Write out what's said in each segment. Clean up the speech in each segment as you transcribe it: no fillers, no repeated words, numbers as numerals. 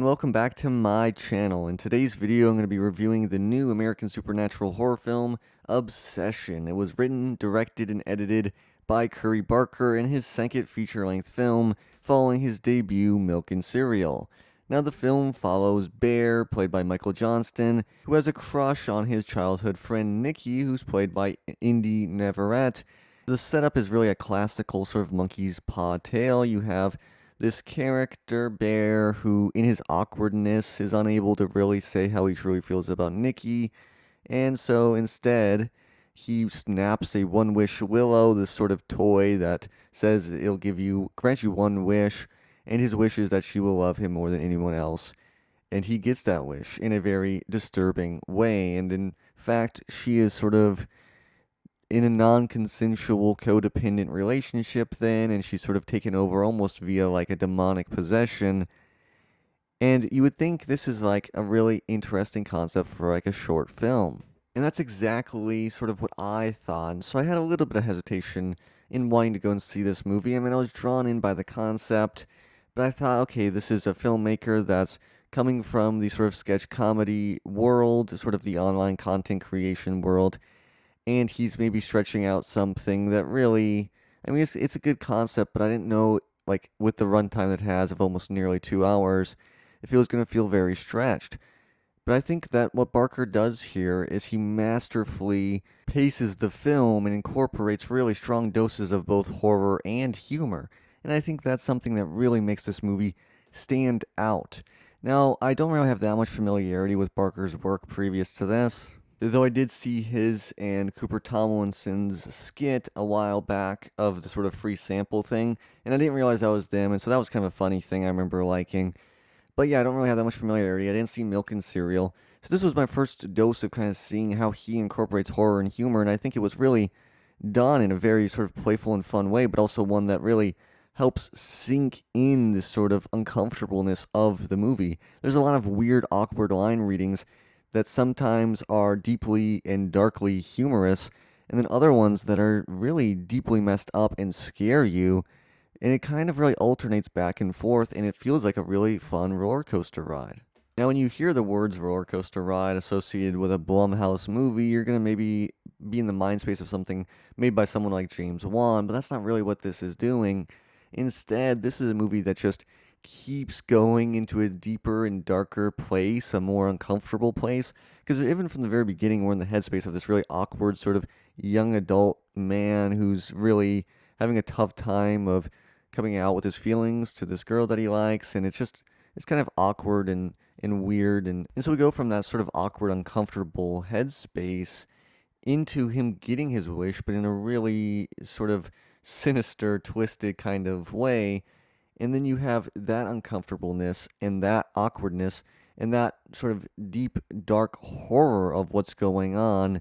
everyone, welcome back to my channel. In today's video, I'm going to be reviewing the new American supernatural horror film, Obsession. It was written, directed, and edited by Curry Barker in his second feature-length film, following his debut, Milk and Cereal. Now, the film follows Bear, played by Michael Johnston, who has a crush on his childhood friend Nikki, who's played by Indy Neverett. The setup is really a classical sort of monkey's paw tale. You have this character, Bear, who in his awkwardness is unable to really say how he truly feels about Nikki, and so instead he snaps a one-wish willow, this sort of toy that says it'll grant you one wish, and his wish is that she will love him more than anyone else. And he gets that wish in a very disturbing way, and in fact, she is sort of in a non-consensual codependent relationship then, and she's sort of taken over almost via like a demonic possession. And you would think this is like a really interesting concept for like a short film. And that's exactly sort of what I thought. So I had a little bit of hesitation in wanting to go and see this movie. I mean, I was drawn in by the concept, but I thought, okay, this is a filmmaker that's coming from the sort of sketch comedy world, sort of the online content creation world, and he's maybe stretching out something that really, I mean, it's a good concept, but I didn't know, like, with the runtime that it has of almost nearly 2 hours, if it was going to feel very stretched. But I think that what Barker does here is he masterfully paces the film and incorporates really strong doses of both horror and humor. And I think that's something that really makes this movie stand out. Now, I don't really have that much familiarity with Barker's work previous to this, though I did see his and Cooper Tomlinson's skit a while back of the sort of free sample thing, and I didn't realize that was them, and so that was kind of a funny thing I remember liking. But yeah, I don't really have that much familiarity. I didn't see Milk and Cereal, so this was my first dose of kind of seeing how he incorporates horror and humor, and I think it was really done in a very sort of playful and fun way, but also one that really helps sink in this sort of uncomfortableness of the movie. There's a lot of weird, awkward line readings that sometimes are deeply and darkly humorous, and then other ones that are really deeply messed up and scare you. And it kind of really alternates back and forth, and it feels like a really fun roller coaster ride. Now, when you hear the words roller coaster ride associated with a Blumhouse movie, you're going to maybe be in the mind space of something made by someone like James Wan, but that's not really what this is doing. Instead, this is a movie that just keeps going into a deeper and darker place, a more uncomfortable place. Because even from the very beginning, we're in the headspace of this really awkward sort of young adult man who's really having a tough time of coming out with his feelings to this girl that he likes, and it's kind of awkward and weird, and so we go from that sort of awkward, uncomfortable headspace into him getting his wish, but in a really sort of sinister, twisted kind of way. And then you have that uncomfortableness and that awkwardness and that sort of deep, dark horror of what's going on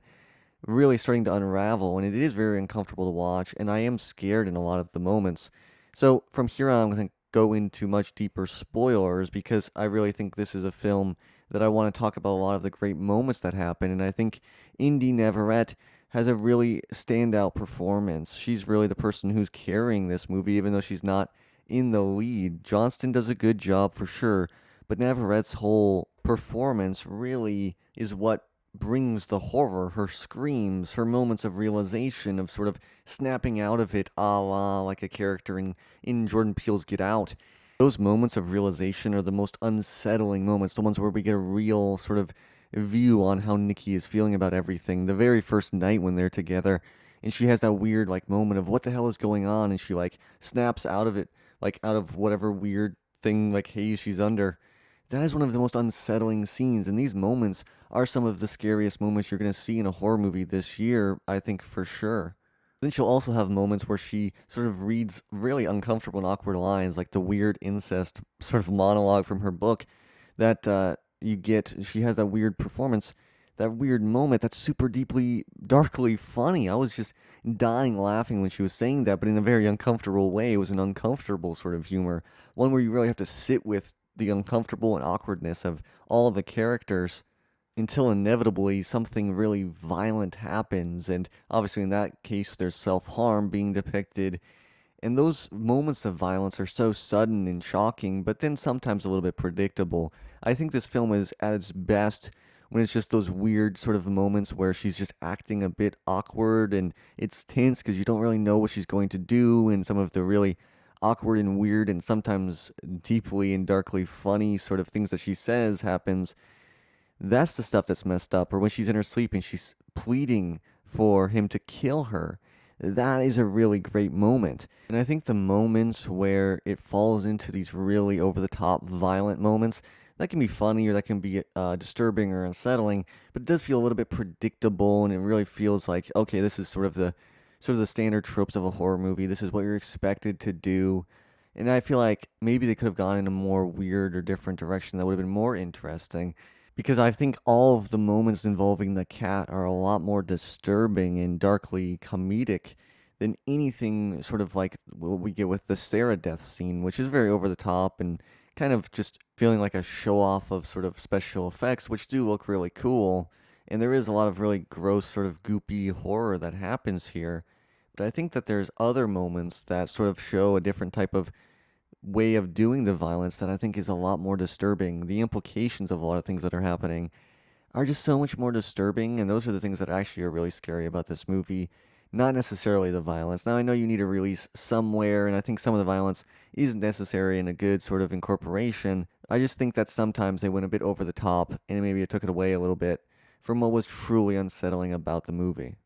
really starting to unravel. And it is very uncomfortable to watch. And I am scared in a lot of the moments. So from here on, I'm going to go into much deeper spoilers because I really think this is a film that I want to talk about a lot of the great moments that happen. And I think Indy Neverett has a really standout performance. She's really the person who's carrying this movie, even though she's not in the lead. Johnston does a good job for sure, but Navarrette's whole performance really is what brings the horror, her screams, her moments of realization, of sort of snapping out of it, a la like a character in Jordan Peele's Get Out. Those moments of realization are the most unsettling moments, the ones where we get a real sort of view on how Nikki is feeling about everything. The very first night when they're together, and she has that weird like moment of what the hell is going on, and she like snaps out of it, like out of whatever weird thing like haze she's under. That is one of the most unsettling scenes, and these moments are some of the scariest moments you're going to see in a horror movie this year, I think for sure. Then she'll also have moments where she sort of reads really uncomfortable and awkward lines, like the weird incest sort of monologue from her book that you get. She has that weird performance, that weird moment that's super deeply, darkly funny. I was just dying laughing when she was saying that, but in a very uncomfortable way. It was an uncomfortable sort of humor, one where you really have to sit with the uncomfortable and awkwardness of all the characters until inevitably something really violent happens. And obviously, in that case, there's self harm being depicted. And those moments of violence are so sudden and shocking, but then sometimes a little bit predictable. I think this film is at its best when it's just those weird sort of moments where she's just acting a bit awkward and it's tense because you don't really know what she's going to do, and some of the really awkward and weird and sometimes deeply and darkly funny sort of things that she says happens. That's the stuff that's messed up. Or when she's in her sleep and she's pleading for him to kill her. That is a really great moment. And I think the moments where it falls into these really over the top violent moments, that can be funny or that can be disturbing or unsettling, but it does feel a little bit predictable, and it really feels like, okay, this is sort of the standard tropes of a horror movie. This is what you're expected to do. And I feel like maybe they could have gone in a more weird or different direction that would have been more interesting, because I think all of the moments involving the cat are a lot more disturbing and darkly comedic than anything sort of like what we get with the Sarah death scene, which is very over the top and kind of just feeling like a show off of sort of special effects, which do look really cool. And there is a lot of really gross, sort of goopy horror that happens here. But I think that there's other moments that sort of show a different type of way of doing the violence that I think is a lot more disturbing. The implications of a lot of things that are happening are just so much more disturbing, and those are the things that actually are really scary about this movie. Not necessarily the violence. Now, I know you need a release somewhere, and I think some of the violence is necessary in a good sort of incorporation. I just think that sometimes they went a bit over the top, and maybe it took it away a little bit from what was truly unsettling about the movie.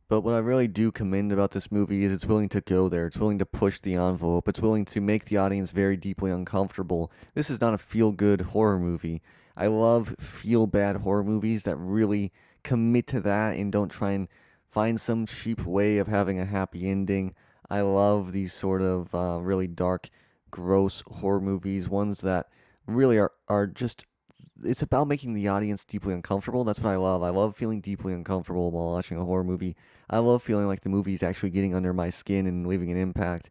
But what I really do commend about this movie is it's willing to go there. It's willing to push the envelope. It's willing to make the audience very deeply uncomfortable. This is not a feel-good horror movie. I love feel-bad horror movies that really commit to that and don't try and find some cheap way of having a happy ending. I love these sort of really dark, gross horror movies, ones that really are just, it's about making the audience deeply uncomfortable. That's what I love. I love feeling deeply uncomfortable while watching a horror movie. I love feeling like the movie is actually getting under my skin and leaving an impact.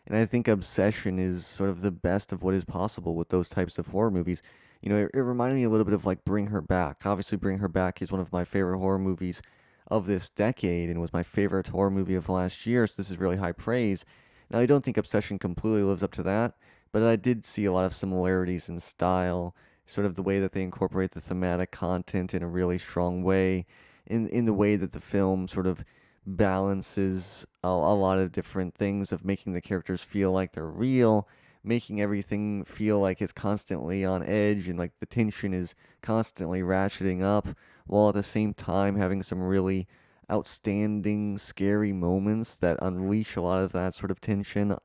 And I think Obsession is sort of the best of what is possible with those types of horror movies. You know, it reminded me a little bit of like Bring Her Back. Obviously, Bring Her Back is one of my favorite horror movies of this decade and was my favorite horror movie of last year, so this is really high praise. Now, I don't think Obsession completely lives up to that, but I did see a lot of similarities in style, sort of the way that they incorporate the thematic content in a really strong way, in the way that the film sort of balances a lot of different things of making the characters feel like they're real, making everything feel like it's constantly on edge and like the tension is constantly ratcheting up, while at the same time having some really outstanding, scary moments that unleash a lot of that sort of tension.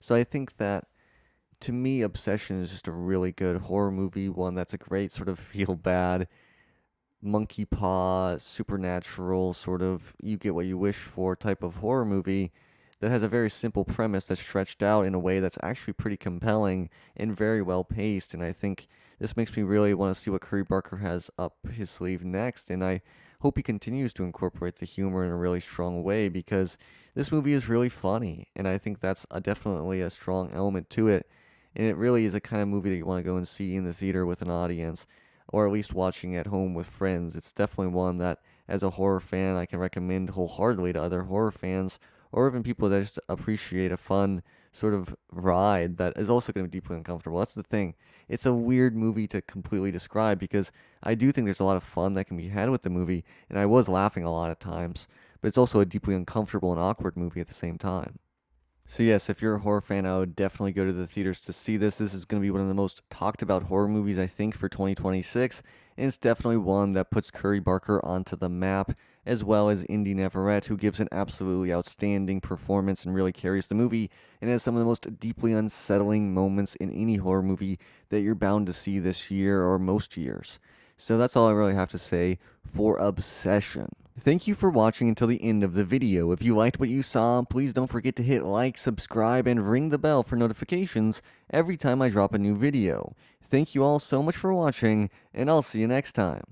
So I think that to me, Obsession is just a really good horror movie, one that's a great sort of feel bad, monkey paw, supernatural, sort of you get what you wish for type of horror movie that has a very simple premise that's stretched out in a way that's actually pretty compelling and very well paced. And I think this makes me really want to see what Curry Barker has up his sleeve next. And I hope he continues to incorporate the humor in a really strong way, because this movie is really funny. And I think that's definitely a strong element to it. And it really is a kind of movie that you want to go and see in the theater with an audience, or at least watching at home with friends. It's definitely one that, as a horror fan, I can recommend wholeheartedly to other horror fans, or even people that just appreciate a fun sort of ride that is also going to be deeply uncomfortable. That's the thing. It's a weird movie to completely describe, because I do think there's a lot of fun that can be had with the movie, and I was laughing a lot at times, but it's also a deeply uncomfortable and awkward movie at the same time. So yes, if you're a horror fan, I would definitely go to the theaters to see this. This is going to be one of the most talked about horror movies, I think, for 2026, and it's definitely one that puts Curry Barker onto the map, as well as Indy Neverett, who gives an absolutely outstanding performance and really carries the movie, and has some of the most deeply unsettling moments in any horror movie that you're bound to see this year or most years. So that's all I really have to say for Obsession. Thank you for watching until the end of the video. If you liked what you saw, please don't forget to hit like, subscribe, and ring the bell for notifications every time I drop a new video. Thank you all so much for watching, and I'll see you next time.